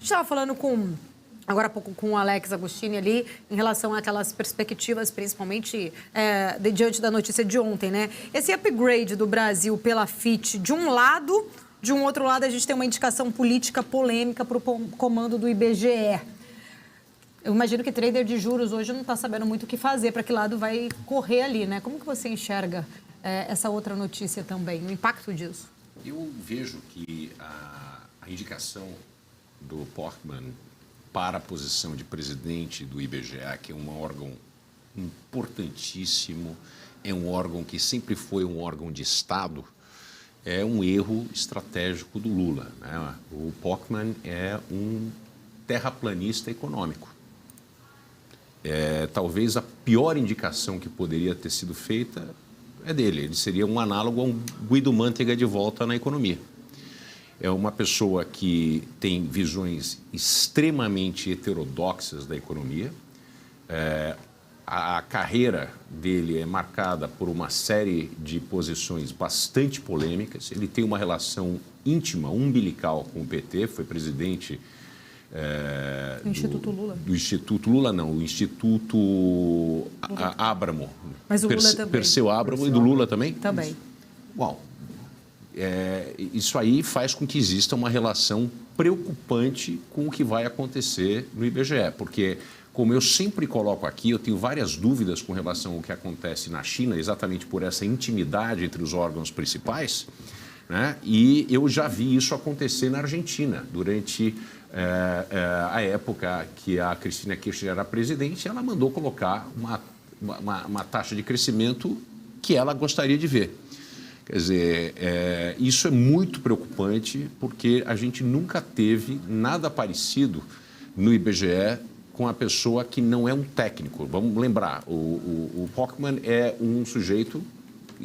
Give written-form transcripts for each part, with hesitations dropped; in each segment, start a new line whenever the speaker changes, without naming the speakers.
estava falando agora há pouco com o Alex Agostini ali, em relação àquelas perspectivas, principalmente diante da notícia de ontem, né? Esse upgrade do Brasil pela FIT, de um lado, de um outro lado, a gente tem uma indicação política polêmica para o comando do IBGE. Eu imagino que trader de juros hoje não está sabendo muito o que fazer, para que lado vai correr ali, né? Como que você enxerga essa outra notícia também, o impacto disso?
Eu vejo que a indicação do Portman para a posição de presidente do IBGE, que é um órgão importantíssimo, é um órgão que sempre foi um órgão de Estado, é um erro estratégico do Lula, né? O Portman é um terraplanista econômico. Talvez a pior indicação que poderia ter sido feita é dele. Ele seria um análogo a um Guido Mantega de volta na economia. É uma pessoa que tem visões extremamente heterodoxas da economia. A carreira dele é marcada por uma série de posições bastante polêmicas. Ele tem uma relação íntima, umbilical com o PT, foi presidente
do Instituto Lula.
Do Instituto Lula, não, o Instituto Abramo.
Mas o Lula também.
Perseu Abramo e do Lula também?
Também.
Uau. Isso aí faz com que exista uma relação preocupante com o que vai acontecer no IBGE, porque, como eu sempre coloco aqui, eu tenho várias dúvidas com relação ao que acontece na China, exatamente por essa intimidade entre os órgãos principais, né? E eu já vi isso acontecer na Argentina, durante a época que a Cristina Kirchner era presidente, ela mandou colocar uma taxa de crescimento que ela gostaria de ver. Quer dizer, isso é muito preocupante, porque a gente nunca teve nada parecido no IBGE com a pessoa que não é um técnico. Vamos lembrar, o Portman é um sujeito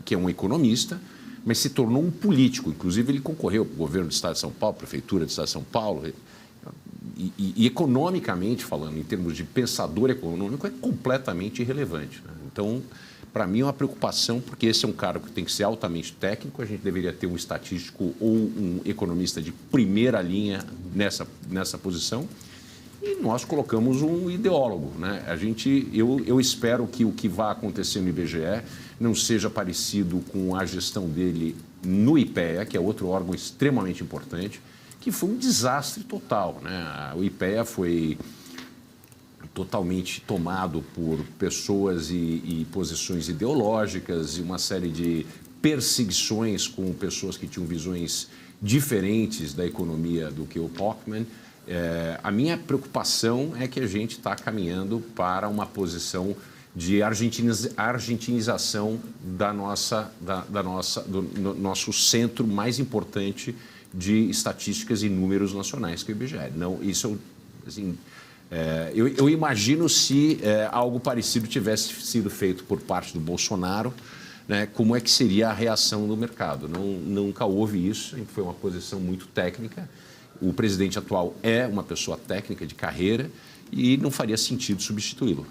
que é um economista, mas se tornou um político. Inclusive, ele concorreu para o governo do Estado de São Paulo, prefeitura do Estado de São Paulo. E economicamente falando, em termos de pensador econômico, é completamente irrelevante, né? Então, para mim, é uma preocupação, porque esse é um cargo que tem que ser altamente técnico. A gente deveria ter um estatístico ou um economista de primeira linha nessa posição. E nós colocamos um ideólogo, né? Eu espero que o que vai acontecer no IBGE não seja parecido com a gestão dele no IPEA, que é outro órgão extremamente importante, que foi um desastre total, né? O IPEA foi totalmente tomado por pessoas e posições ideológicas e uma série de perseguições com pessoas que tinham visões diferentes da economia do que o Portman. A minha preocupação é que a gente está caminhando para uma posição de argentinização do nosso centro mais importante de estatísticas e números nacionais, que é o IBGE. Não, isso, assim, eu imagino se algo parecido tivesse sido feito por parte do Bolsonaro, né, como é que seria a reação do mercado. Nunca houve isso, foi uma posição muito técnica. O presidente atual é uma pessoa técnica de carreira e não faria sentido substituí-lo.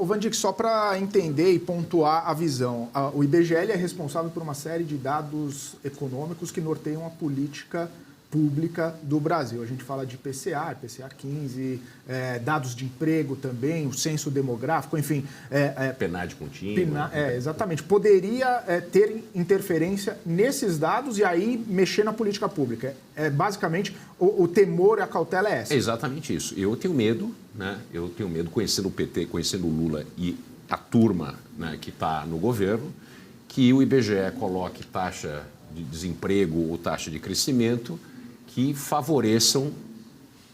Van Dijk, só para entender e pontuar a visão, o IBGE é responsável por uma série de dados econômicos que norteiam a política pública do Brasil. A gente fala de IPCA 15, dados de emprego também, o censo demográfico, enfim...
PNAD contínua.
Exatamente. Poderia ter interferência nesses dados e aí mexer na política pública. Basicamente, o temor e a cautela é essa.
É exatamente isso. Eu tenho medo, né? Eu tenho medo, conhecendo o PT, conhecendo o Lula e a turma, né, que está no governo, que o IBGE coloque taxa de desemprego ou taxa de crescimento que favoreçam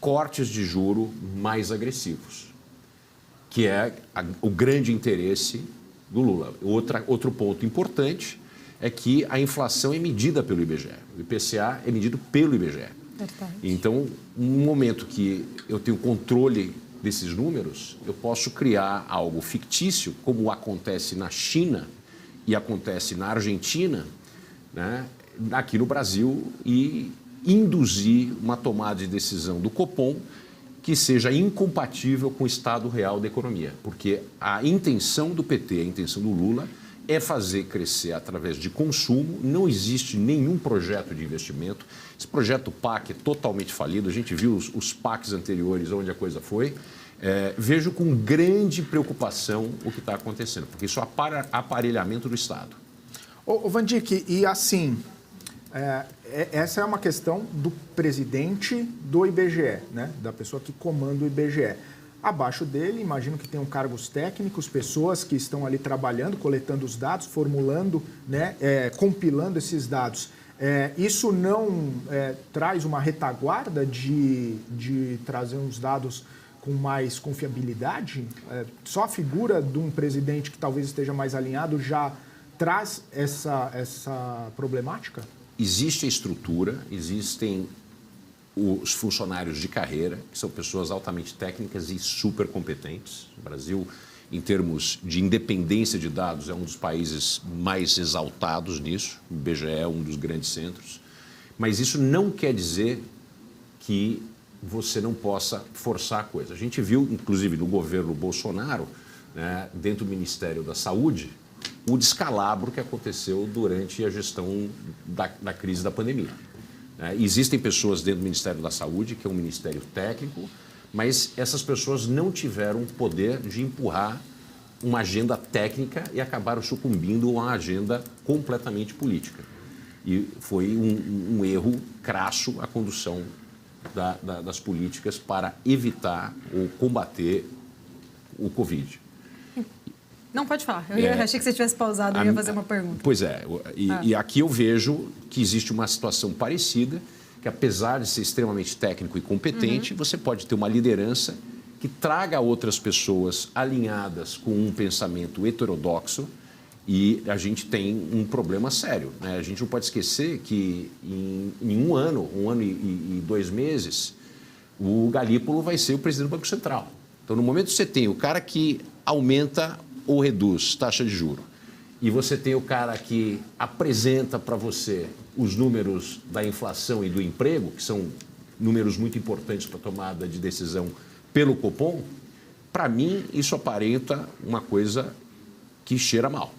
cortes de juro mais agressivos, que é o grande interesse do Lula. Outro ponto importante é que a inflação é medida pelo IBGE. O IPCA é medido pelo IBGE.
Verdade.
Então, no momento que eu tenho controle desses números, eu posso criar algo fictício, como acontece na China e acontece na Argentina, né, aqui no Brasil, e induzir uma tomada de decisão do Copom que seja incompatível com o estado real da economia. Porque a intenção do PT, a intenção do Lula, é fazer crescer através de consumo. Não existe nenhum projeto de investimento. Esse projeto PAC é totalmente falido. A gente viu os PACs anteriores, onde a coisa foi. Vejo com grande preocupação o que está acontecendo, porque isso é aparelhamento do Estado.
Ô Vandick, e assim, essa é uma questão do presidente do IBGE, né? Da pessoa que comanda o IBGE. Abaixo dele, imagino que tenham cargos técnicos, pessoas que estão ali trabalhando, coletando os dados, formulando, né, compilando esses dados. Isso não traz uma retaguarda de trazer uns dados com mais confiabilidade? Só a figura de um presidente que talvez esteja mais alinhado já traz essa problemática?
Existe a estrutura, existem os funcionários de carreira, que são pessoas altamente técnicas e super competentes. O Brasil, em termos de independência de dados, é um dos países mais exaltados nisso. O IBGE é um dos grandes centros. Mas isso não quer dizer que você não possa forçar a coisa. A gente viu, inclusive, no governo Bolsonaro, né, dentro do Ministério da Saúde, o descalabro que aconteceu durante a gestão da crise da pandemia. Existem pessoas dentro do Ministério da Saúde, que é um ministério técnico, mas essas pessoas não tiveram poder de empurrar uma agenda técnica e acabaram sucumbindo a uma agenda completamente política. E foi um erro crasso a condução das políticas para evitar ou combater o Covid.
Não, pode falar. Achei que você tivesse pausado, eu ia fazer uma pergunta.
Pois é, e aqui eu vejo que existe uma situação parecida, que apesar de ser extremamente técnico e competente, você pode ter uma liderança que traga outras pessoas alinhadas com um pensamento heterodoxo e a gente tem um problema sério, né? A gente não pode esquecer que em um ano e 2 meses, o Galípolo vai ser o presidente do Banco Central. Então, no momento que você tem o cara que aumenta ou reduz taxa de juros, e você tem o cara que apresenta para você os números da inflação e do emprego, que são números muito importantes para a tomada de decisão pelo Copom, para mim isso aparenta uma coisa que cheira mal.